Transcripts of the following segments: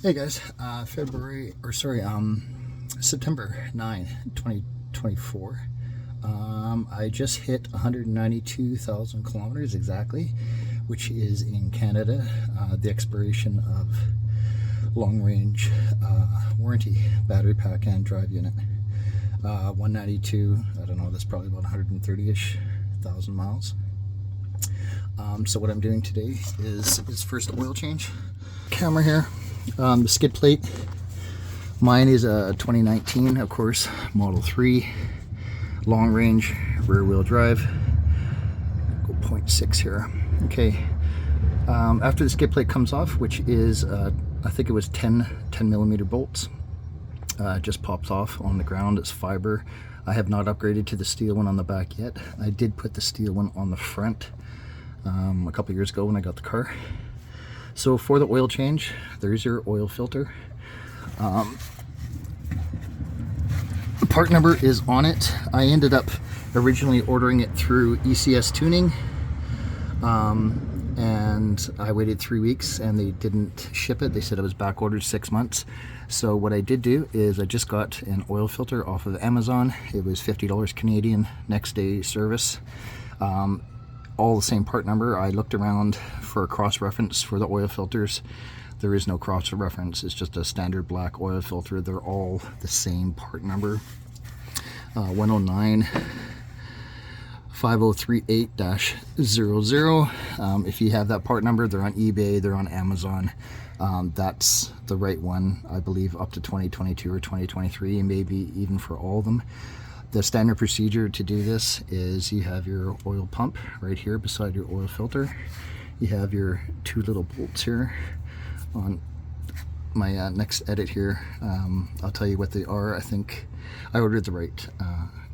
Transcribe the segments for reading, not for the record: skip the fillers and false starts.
Hey guys, September 9, 2024. I just hit 192,000 kilometers exactly, which is in Canada, the expiration of long range warranty, battery pack and drive unit. 192, I don't know, that's probably about 130-ish thousand miles. So what I'm doing today is first oil change. Camera here. The skid plate, mine is a 2019, of course, Model 3, long range, rear wheel drive. Go 0.6 here. Okay, after the skid plate comes off, which is, I think it was 10 millimeter bolts, just pops off on the ground. It's fiber. I have not upgraded to the steel one on the back yet. I did put the steel one on the front a couple years ago when I got the car. So for the oil change, there's your oil filter. The part number is on it. I ended up originally ordering it through ECS Tuning, and I waited 3 weeks and they didn't ship it. They said it was back ordered 6 months. So what I did do is I just got an oil filter off of Amazon. It was $50 Canadian, next day service. All the same part number. I looked around for a cross-reference for the oil filters. There is no cross-reference. It's just a standard black oil filter. They're all the same part number. 109 5038-00. If you have that part number, they're on eBay, they're on Amazon. That's the right one, I believe, up to 2022 or 2023, and maybe even for all of them. The standard procedure to do this is you have your oil pump right here beside your oil filter. You have your two little bolts here. On my next edit here, I'll tell you what they are. I think I ordered the right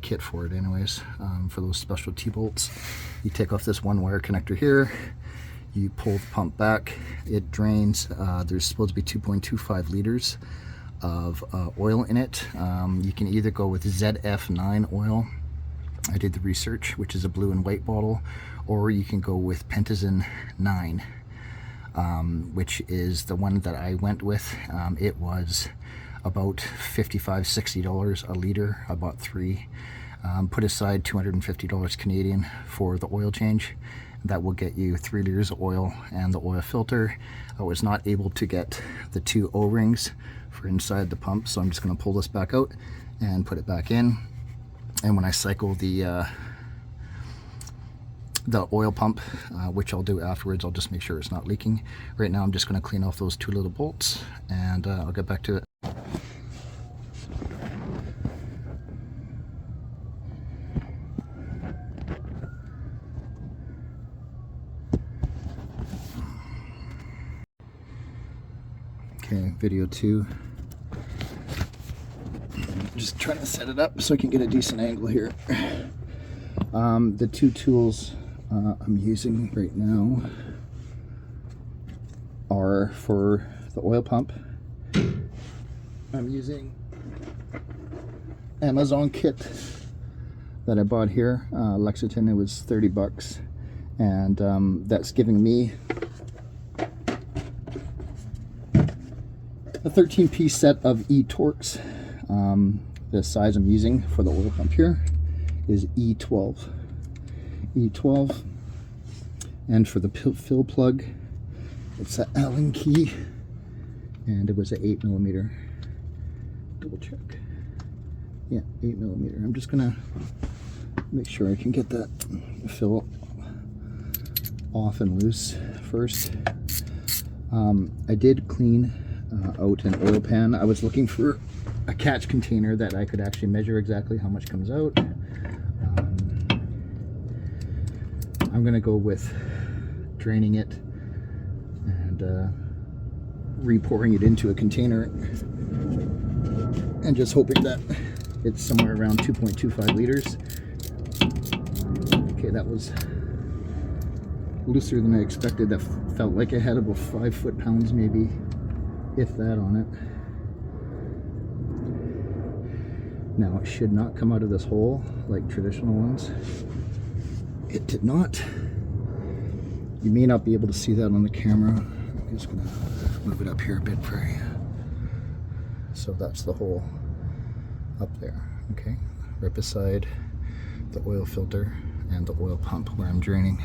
kit for it anyways, for those special T-bolts. You take off this one wire connector here, you pull the pump back, it drains. There's supposed to be 2.25 liters of oil in it. You can either go with ZF9 oil, I did the research, which is a blue and white bottle, or you can go with Pentazine 9, which is the one that I went with. It was about $55–60 a liter. I bought 3. Put aside $250 Canadian for the oil change. That will get you 3 liters of oil and the oil filter. I was not able to get the 2 O-rings for inside the pump, so I'm just going to pull this back out and put it back in. And when I cycle the oil pump, which I'll do afterwards, I'll just make sure it's not leaking. Right now I'm just going to clean off those 2 little bolts, and I'll get back to it. Okay, video 2. Just trying to set it up so I can get a decent angle here. The 2 tools I'm using right now are for the oil pump. I'm using Amazon kit that I bought here, Lexington. It was 30 bucks, and that's giving me a 13-piece set of E-Torx. The size I'm using for the oil pump here is E12. And for the fill plug, it's an Allen key, and it was an 8 millimeter. Double check. Yeah, 8 millimeter. I'm just gonna make sure I can get that fill off and loose first. I did clean out an oil pan. I was looking for a catch container that I could actually measure exactly how much comes out. I'm gonna go with draining it and re-pouring it into a container and just hoping that it's somewhere around 2.25 liters. Okay, that was looser than I expected. That felt like it had about 5 foot-pounds maybe, if that, on it. Now it should not come out of this hole like traditional ones. It did not. You may not be able to see that on the camera. I'm just gonna move it up here a bit for you. So that's the hole up there, okay? Right beside the oil filter and the oil pump where I'm draining.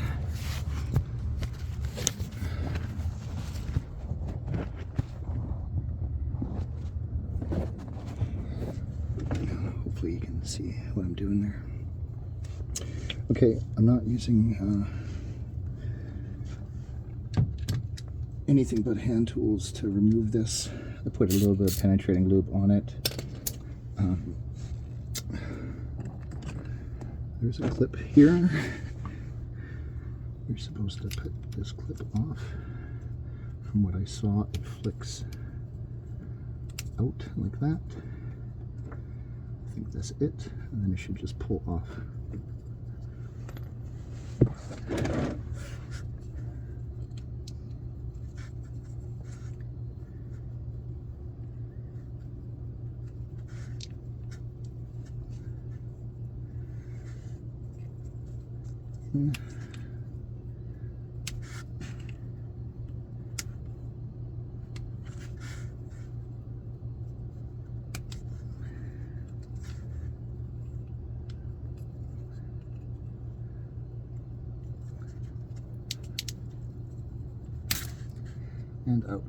Hopefully you can see what I'm doing there. Okay, I'm not using anything but hand tools to remove this. I put a little bit of penetrating lube on it. There's a clip here. You're supposed to put this clip off. From what I saw, it flicks out like that. I think that's it, and then it should just pull off. And out.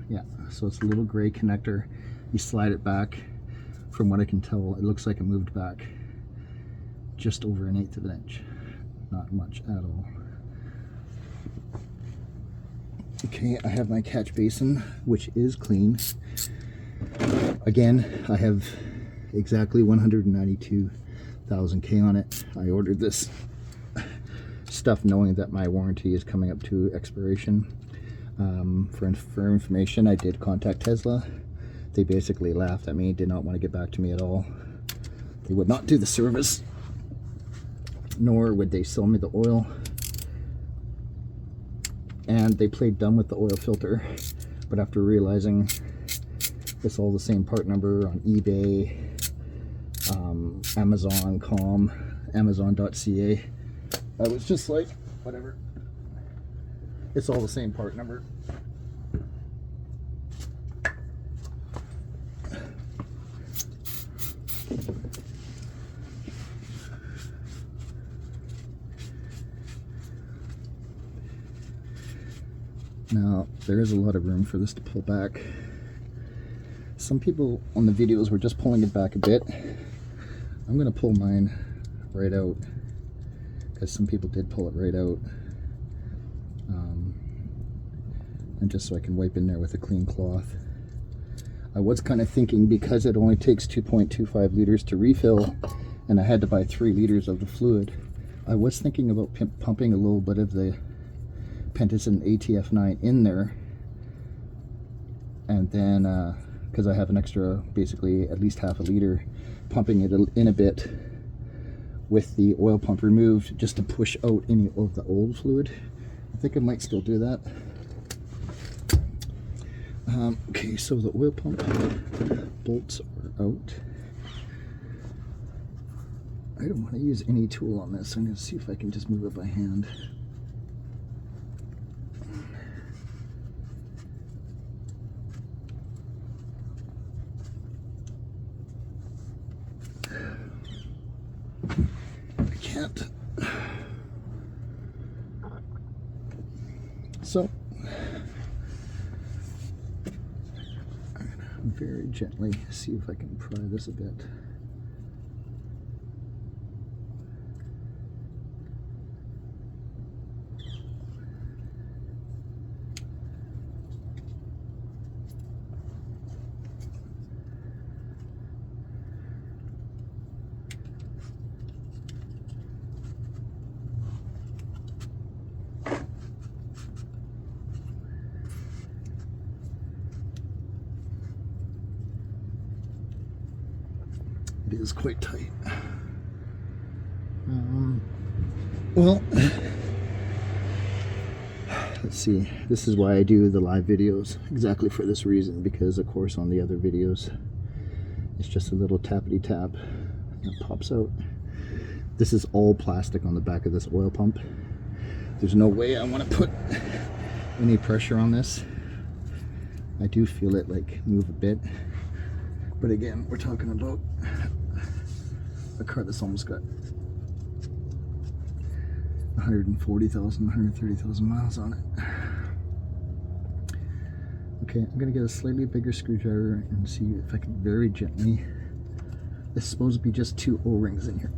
Yeah, so it's a little gray connector. You slide it back. From what I can tell, it looks like it moved back just over 1/8 of an inch. Not much at all. Okay, I have my catch basin, which is clean. Again, I have exactly 192,000 K on it. I ordered this stuff knowing that my warranty is coming up to expiration. For information, I did contact Tesla. They basically laughed at me, did not want to get back to me at all. They would not do the service, nor would they sell me the oil. And they played dumb with the oil filter, but after realizing it's all the same part number on eBay, Amazon.com, Amazon.ca, I was just like, whatever. It's all the same part number. Now, there is a lot of room for this to pull back. Some people on the videos were just pulling it back a bit. I'm going to pull mine right out, because some people did pull it right out. And just so I can wipe in there with a clean cloth. I was kind of thinking, because it only takes 2.25 liters to refill, and I had to buy 3 liters of the fluid, I was thinking about pumping a little bit of the Pentisen ATF9 in there, and then because I have an extra, basically at least half a liter, pumping it in a bit with the oil pump removed, just to push out any of the old fluid. I think I might still do that. Okay, so the oil pump bolts are out. I don't want to use any tool on this. I'm going to see if I can just move it by hand. I can't. So very gently see if I can pry this a bit. It is quite tight. Well, let's see. This is why I do the live videos, exactly for this reason, because of course on the other videos it's just a little tappity tap and it pops out. This is all plastic on the back of this oil pump. There's no way I want to put any pressure on this. I do feel it like move a bit. But again, we're talking about a car that's almost got 140,000, 130,000 miles on it. Okay, I'm gonna get a slightly bigger screwdriver and see if I can very gently. This is supposed to be just 2 O-rings in here.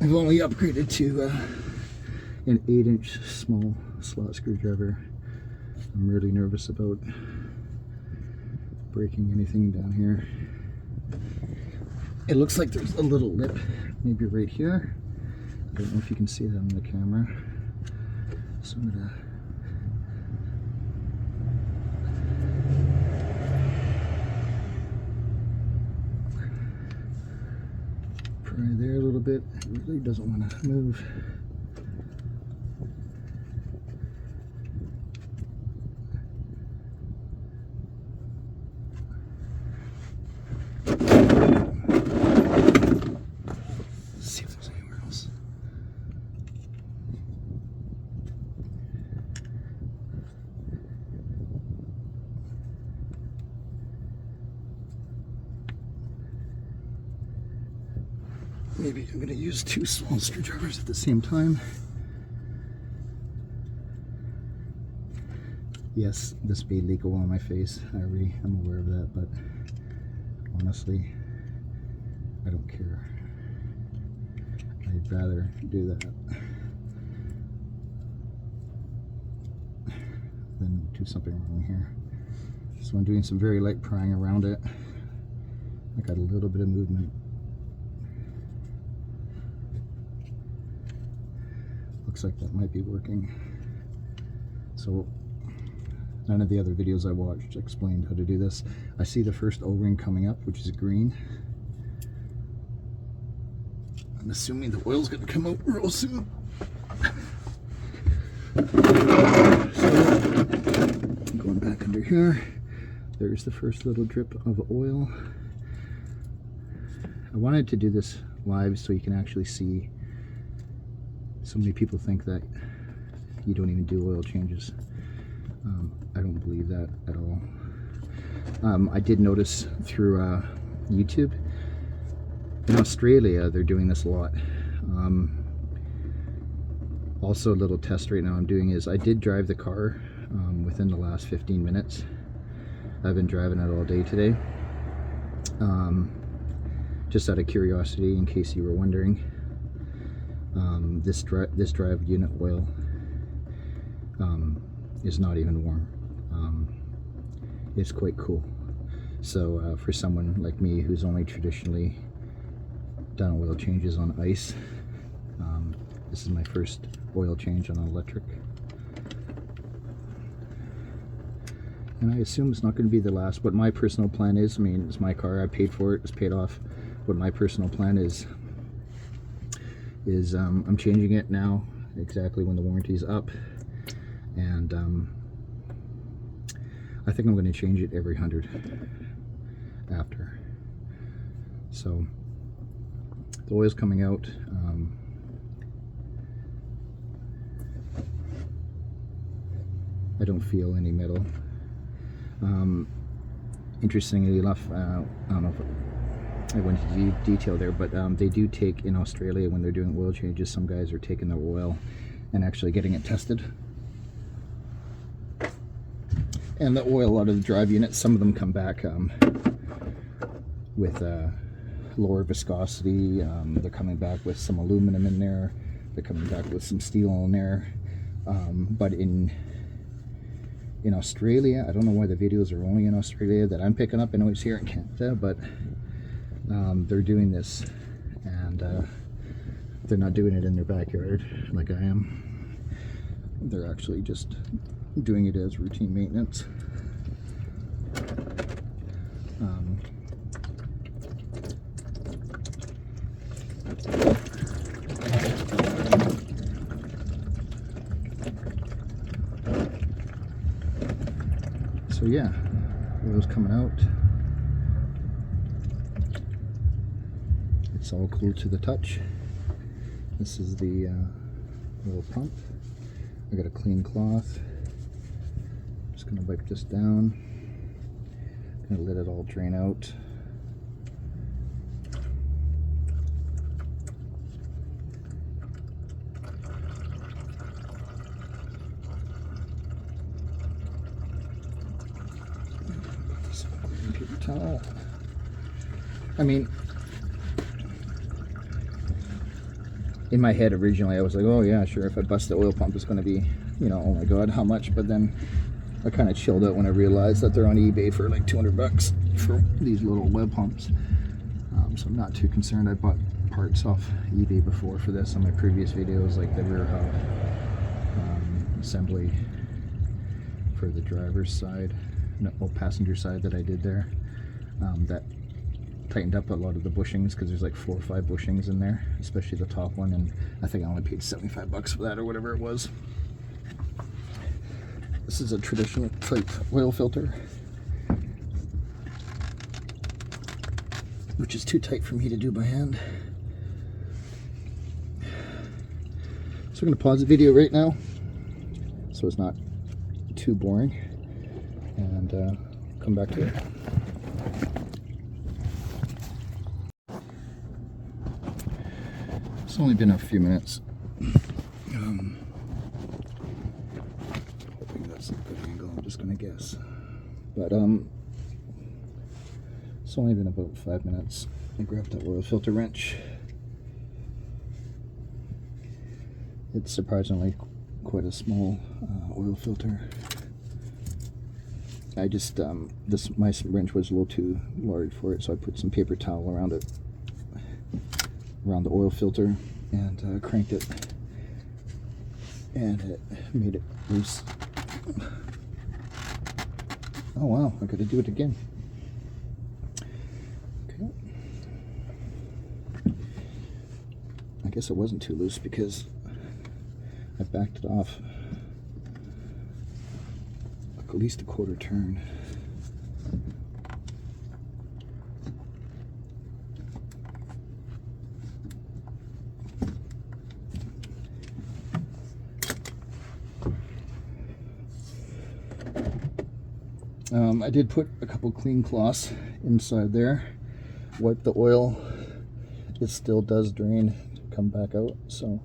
I've only upgraded to an 8-inch small slot screwdriver. I'm really nervous about breaking anything down here. It looks like there's a little lip, maybe right here. I don't know if you can see that on the camera. So I'm gonna pry there a little bit. It really doesn't want to move. Let's see if there's anywhere else. Maybe I'm going to use 2 small screwdrivers at the same time. Yes, this may leak oil on my face. I'm aware of that, but honestly, I don't care. I'd rather do that than do something wrong here. So I'm doing some very light prying around it. I got a little bit of movement. Looks like that might be working. So none of the other videos I watched explained how to do this. I see the first O-ring coming up, which is green. I'm assuming the oil's going to come out real soon. So, going back under here, there's the first little drip of oil. I wanted to do this live so you can actually see. So many people think that you don't even do oil changes. I don't believe that at all. I did notice through YouTube, in Australia, they're doing this a lot. Also, a little test right now I'm doing is I did drive the car within the last 15 minutes. I've been driving it all day today. Just out of curiosity, in case you were wondering. This drive unit oil is not even warm. It's quite cool. So for someone like me who's only traditionally done oil changes on ice, this is my first oil change on an electric. And I assume it's not going to be the last. What my personal plan is, I mean, it's my car, I paid for it, it's paid off. What my personal plan is I'm changing it now, exactly when the warranty's up, and I think I'm going to change it every 100 after. So the oil's coming out. I don't feel any metal. Interestingly enough, I don't know if I went into detail there, but they do take, in Australia, when they're doing oil changes, some guys are taking the oil and actually getting it tested. And the oil out of the drive unit, some of them come back with lower viscosity. They're coming back with some aluminum in there. They're coming back with some steel in there. But in Australia, I don't know why the videos are only in Australia that I'm picking up. I know it's here in Canada, but they're doing this, and they're not doing it in their backyard like I am. They're actually just doing it as routine maintenance. So yeah, oil's coming out. It's all cool to the touch. This is the oil pump. I got a clean cloth. Just gonna wipe this down. Gonna let it all drain out. Paper towel. I mean, in my head originally I was like, oh yeah, sure, if I bust the oil pump it's going to be, you know, oh my god, how much? But then I kind of chilled out when I realized that they're on eBay for like 200 bucks for these little web pumps. So I'm not too concerned. I bought parts off eBay before for this on my previous videos, like the rear hub assembly for the driver's side, no, passenger side that I did there. That tightened up a lot of the bushings because there's like 4 or 5 bushings in there, especially the top one, and I think I only paid 75 bucks for that or whatever it was. This is a traditional type oil filter, which is too tight for me to do by hand. So I'm going to pause the video right now so it's not too boring, and come back to it. It's only been a few minutes. Hoping that's a good angle, I'm just gonna guess. But it's only been about 5 minutes. I grabbed that oil filter wrench. It's surprisingly quite a small oil filter. I just my wrench was a little too large for it, so I put some paper towel around it, around the oil filter, and cranked it, and it made it loose. Oh wow, I gotta do it again. Okay. I guess it wasn't too loose because I backed it off at least a quarter turn. I did put a couple clean cloths inside there, wipe the oil. It still does drain, come back out, so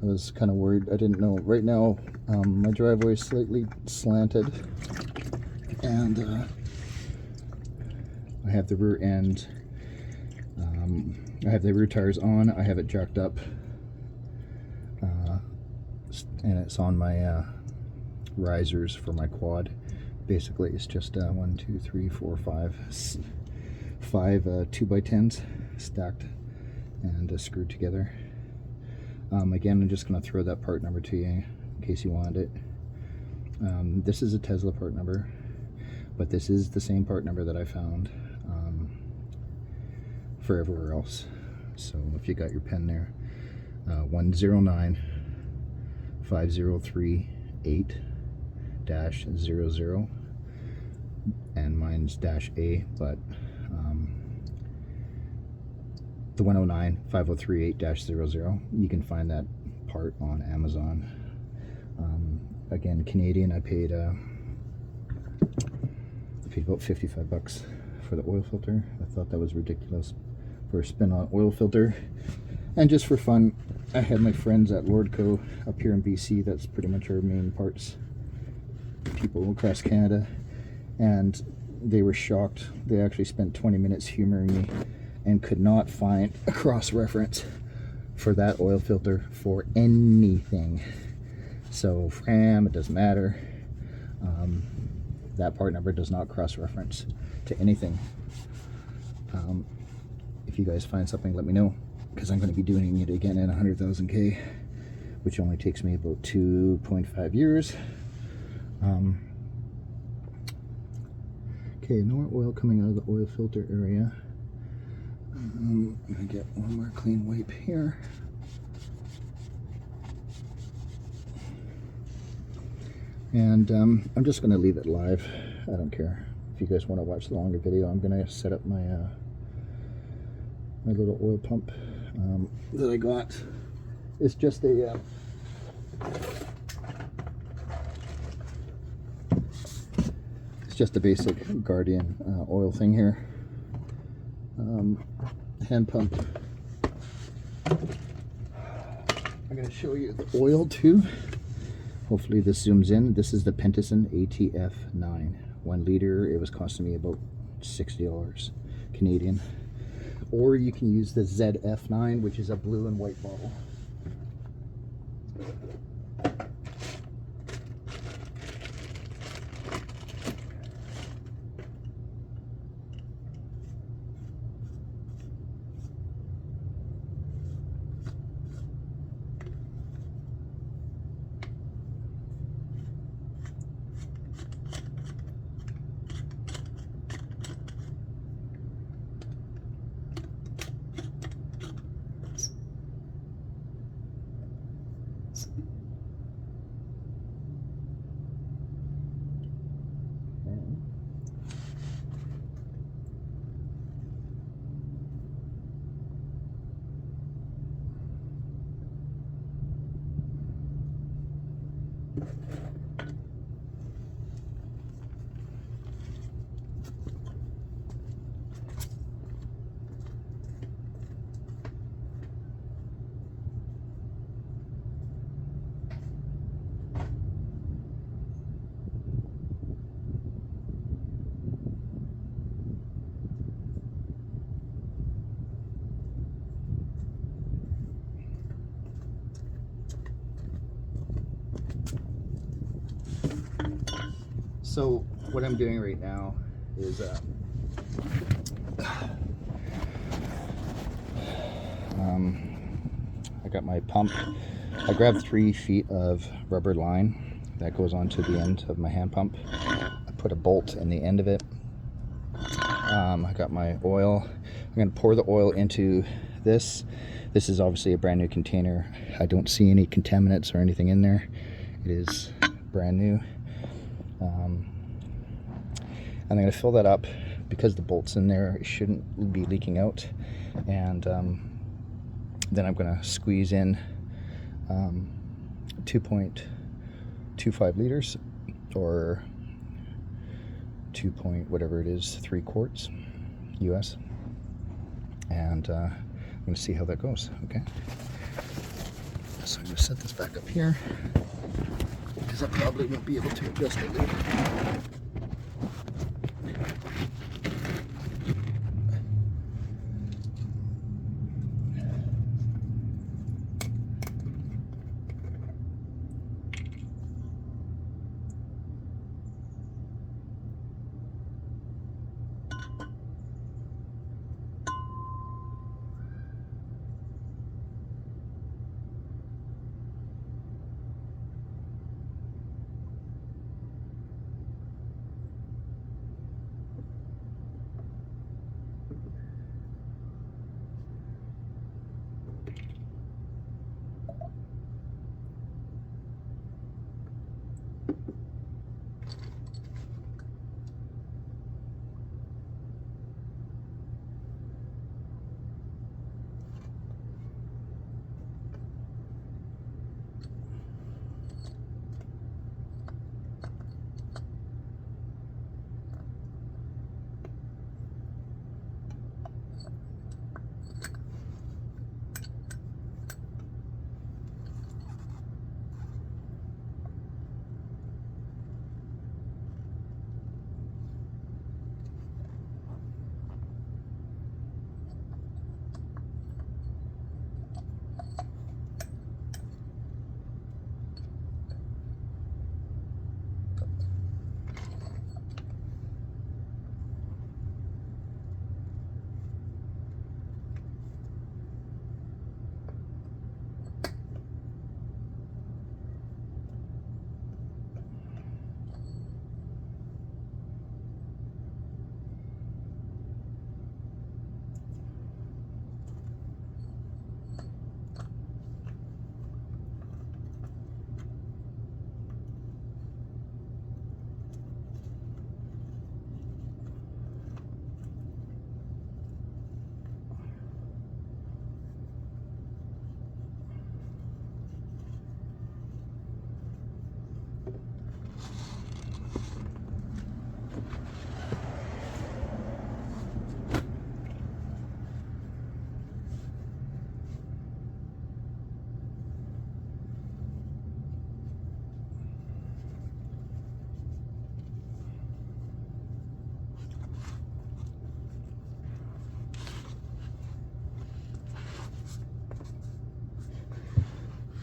I was kind of worried. I didn't know. Right now my driveway is slightly slanted, and I have the rear end, I have the rear tires on, I have it jacked up, and it's on my risers for my quad. Basically it's just 1, 2, 3, 4, 5 2x10s stacked and screwed together. Again, I'm just going to throw that part number to you in case you wanted it. This is a Tesla part number, but this is the same part number that I found for everywhere else. So if you got your pen there, 109-5038-00, and mine's -A, but the 109-5038-00, you can find that part on Amazon. Again, Canadian. I paid about 55 bucks for the oil filter. I thought that was ridiculous for a spin-on oil filter. And just for fun, I had my friends at Lordco up here in BC. That's pretty much our main parts people across Canada, and they were shocked. They actually spent 20 minutes humoring me and could not find a cross-reference for that oil filter for anything. So Fram, it doesn't matter. That part number does not cross-reference to anything. If you guys find something, let me know, because I'm going to be doing it again in 100,000K, which only takes me about 2.5 years. Okay, no more oil coming out of the oil filter area. I'm going to get one more clean wipe here. And I'm just going to leave it live. I don't care. If you guys want to watch the longer video, I'm going to set up my my little oil pump that I got. It's just a basic Guardian oil thing here. Hand pump. I'm going to show you the oil too. Hopefully this zooms in. This is the Pentison ATF9. 1 liter. It was costing me about $60 Canadian. Or you can use the ZF9, which is a blue and white bottle. So what I'm doing right now is I got my pump. I grabbed 3 feet of rubber line that goes onto the end of my hand pump. I put a bolt in the end of it. I got my oil. I'm going to pour the oil into this. This is obviously a brand new container. I don't see any contaminants or anything in there. It is brand new. I'm going to fill that up because the bolt's in there. It shouldn't be leaking out. And then I'm going to squeeze in 2.25 liters or 2 point whatever it is, 3 quarts US. And I'm going to see how that goes. Okay. So I'm going to set this back up here because I probably won't be able to adjust it later.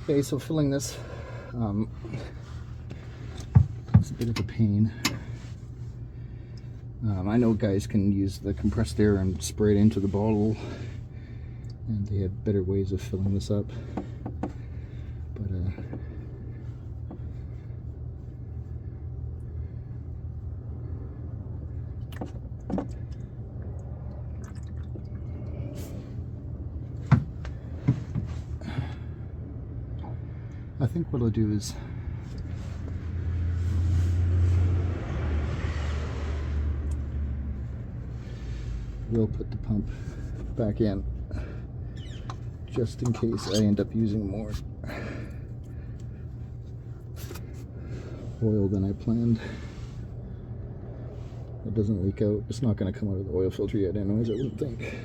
Okay, so filling this, it's a bit of a pain. I know guys can use the compressed air and spray it into the bottle, and they have better ways of filling this up. But I think what I'll do is we'll put the pump back in just in case I end up using more oil than I planned. It doesn't leak out. It's not going to come out of the oil filter yet anyways, I wouldn't think.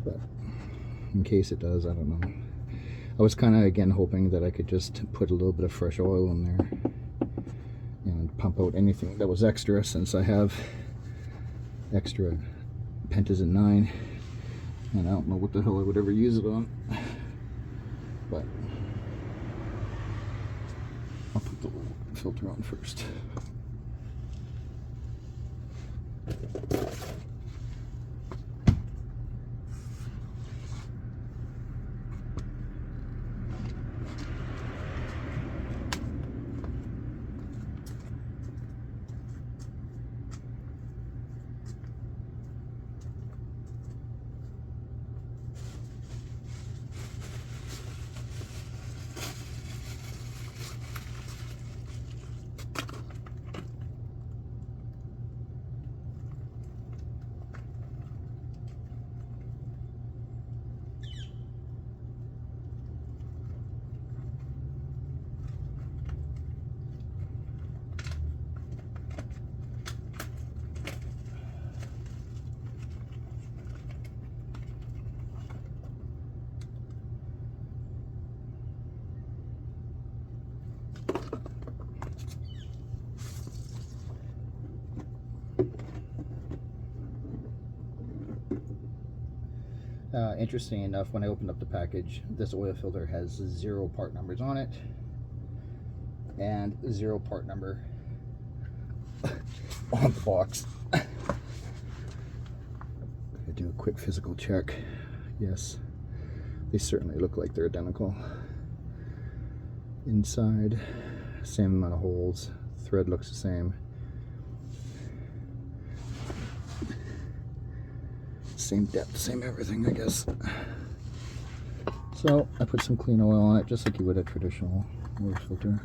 But in case it does, I don't know. I was kind of again hoping that I could just put a little bit of fresh oil in there and pump out anything that was extra, since I have extra Pentazone 9 and I don't know what the hell I would ever use it on. But I'll put the filter on first. Interesting enough, when I opened up the package, this oil filter has 0 part numbers on it and 0 part number on the box. I do a quick physical check. Yes, they certainly look like they're identical. Inside, same amount of holes, thread looks the same. Same depth, same everything, I guess. So I put some clean oil on it, just like you would a traditional oil filter.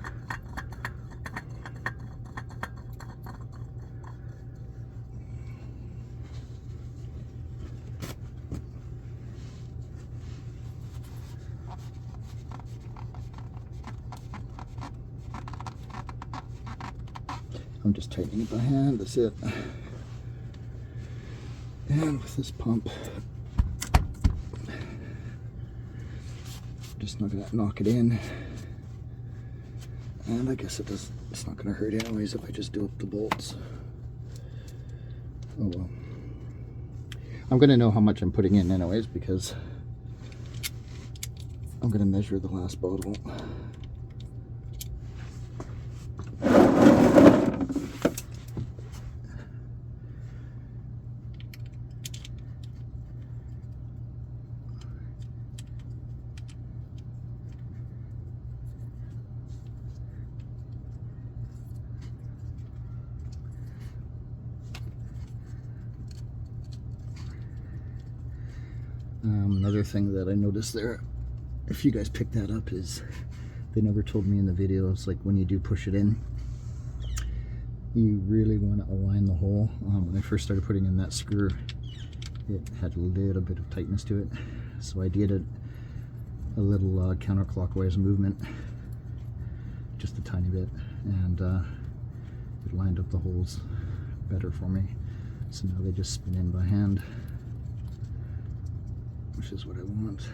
I'm just tightening it by hand, that's it. And with this pump, just not gonna knock it in. And I guess it's not gonna hurt anyways if I just do up the bolts. Oh well. I'm gonna know how much I'm putting in anyways, because I'm gonna measure the last bottle. Another thing that I noticed there, if you guys picked that up, is they never told me in the video, it's like when you do push it in, you really want to align the hole. When I first started putting in that screw, it had a little bit of tightness to it, so I did a little counterclockwise movement, just a tiny bit, and it lined up the holes better for me. So now they just spin in by hand, which is what I want.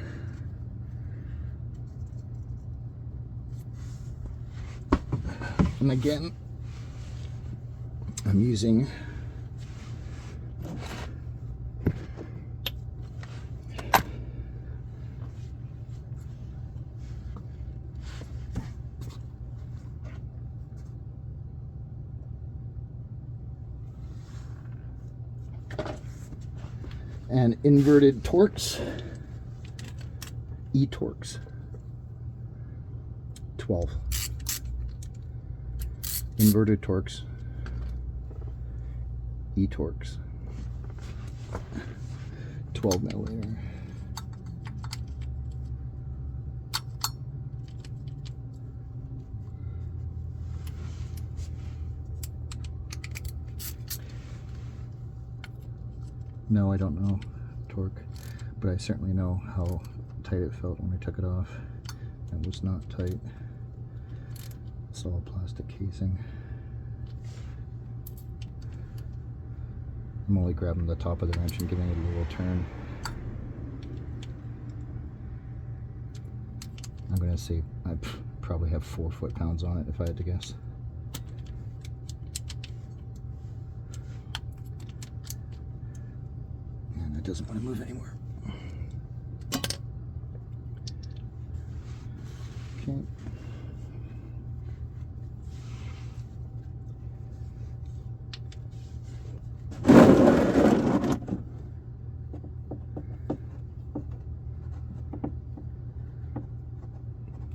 And again, I'm using And inverted Torx, E-Torx, 12. Inverted Torx, E-Torx, 12 milliliter. No, I don't know torque, but I certainly know how tight it felt when I took it off. It was not tight. It's all plastic casing. I'm only grabbing the top of the wrench and giving it a little turn. I'm going to say I probably have 4 foot-pounds on it if I had to guess. And it doesn't want to move anymore. Okay.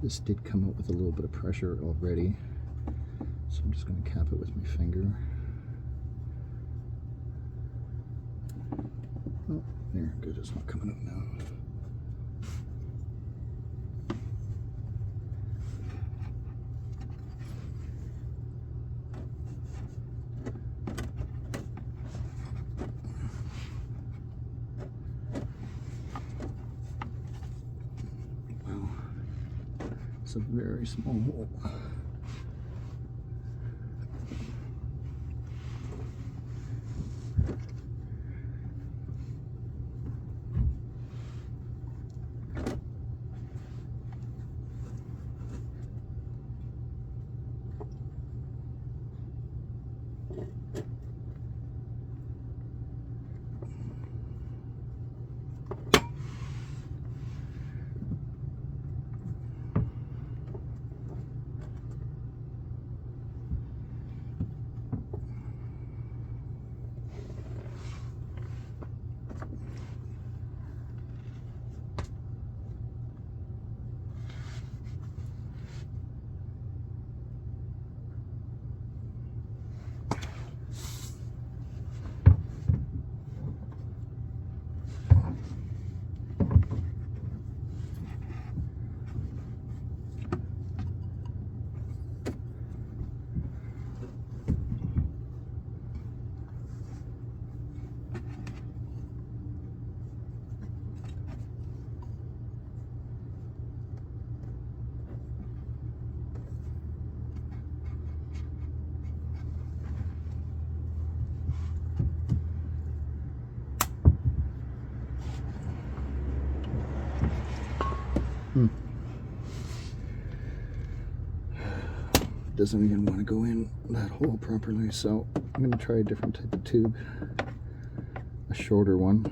This did come out with a little bit of pressure already, so I'm just going to cap it with my finger. Oh, there, good, it's not coming out now. Wow, it's a very small hole. Doesn't even want to go in that hole properly, so I'm going to try a different type of tube, a shorter one.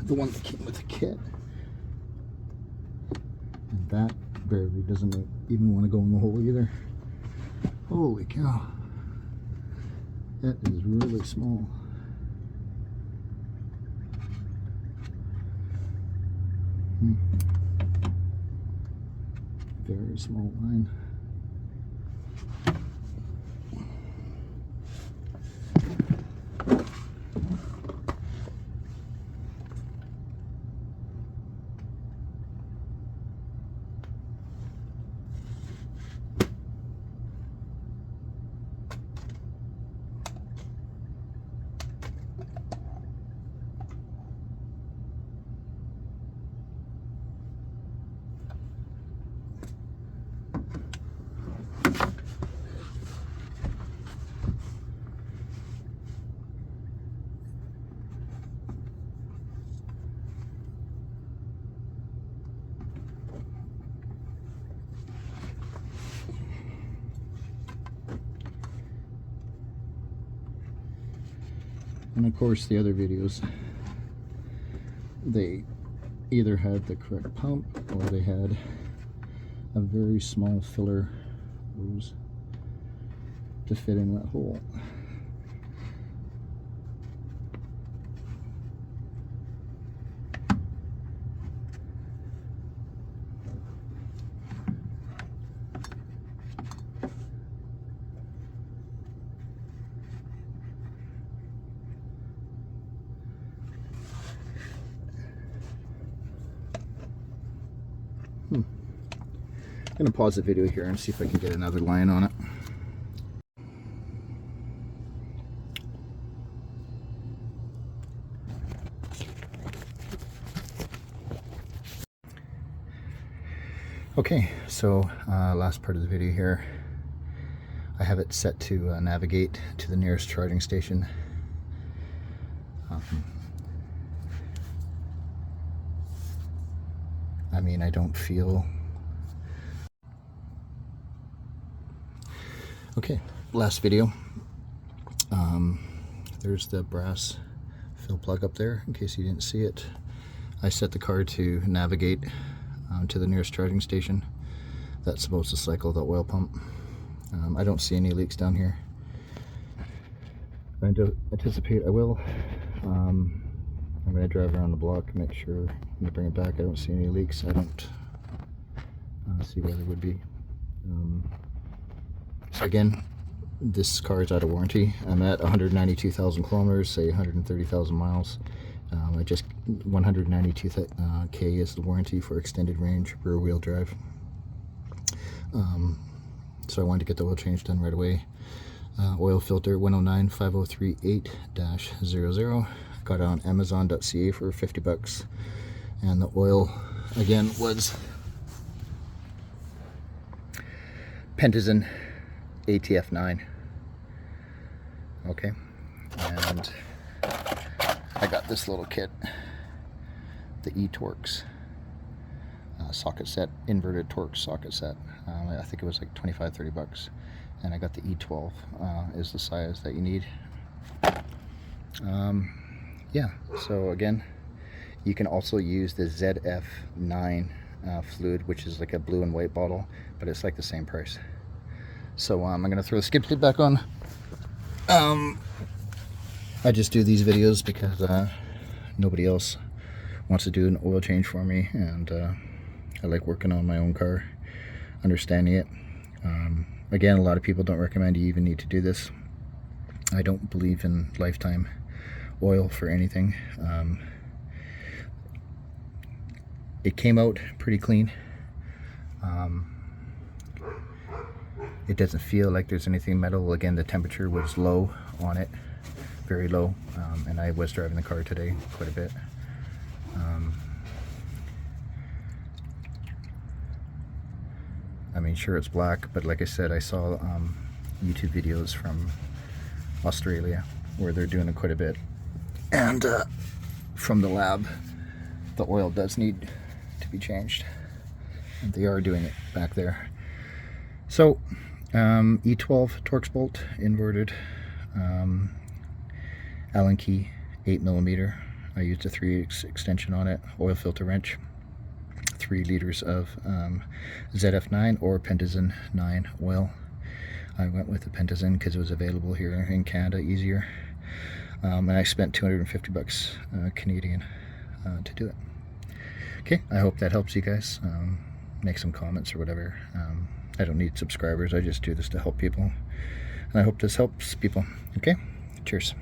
The one that came with the kit. And that barely doesn't even want to go in the hole either. Holy cow. That is really small. Very small line. And of course the other videos, they either had the correct pump or they had a very small filler hose to fit in that hole. I'm going to pause the video here and see if I can get another line on it. Okay, so last part of the video here. I have it set to navigate to the nearest charging station. I mean, I don't feel... Okay, last video. There's the brass fill plug up there, in case you didn't see it. I set the car to navigate to the nearest charging station. That's supposed to cycle the oil pump. I don't see any leaks down here. I anticipate I will. I'm going to drive around the block and make sure when I bring it back I don't see any leaks. I don't see where there would be. So again, this car is out of warranty. I'm at 192,000 kilometers, say 130,000 miles. I just 192K is the warranty for extended range rear wheel drive. So I wanted to get the oil change done right away. Oil filter 10950338-00. Got it on Amazon.ca for 50 bucks. And the oil again was Pentazon ATF 9. Okay, and I got this little kit, the eTorx socket set, inverted Torx socket set. I think it was like 25-30 bucks, and I got the E12 is the size that you need. Yeah, so again, you can also use the ZF9 fluid, which is like a blue and white bottle, but it's like the same price. So I'm going to throw the skid plate back on. I just do these videos because nobody else wants to do an oil change for me, and I like working on my own car, understanding it. Again, a lot of people don't recommend you even need to do this. I don't believe in lifetime oil for anything. It came out pretty clean. It doesn't feel like there's anything metal. Again, the temperature was low on it, very low, and I was driving the car today quite a bit. I mean, sure, it's black, but like I said, I saw YouTube videos from Australia where they're doing it quite a bit, and from the lab, the oil does need to be changed, and they are doing it back there. So E12 Torx bolt, inverted, Allen key, 8mm. I used a 3/8 extension on it, oil filter wrench, 3 liters of ZF9 or Pentazon 9 oil. I went with the Pentazon because it was available here in Canada easier, and I spent 250 bucks Canadian to do it. Okay, I hope that helps you guys. Make some comments or whatever. I don't need subscribers, I just do this to help people, and I hope this helps people. Okay, cheers.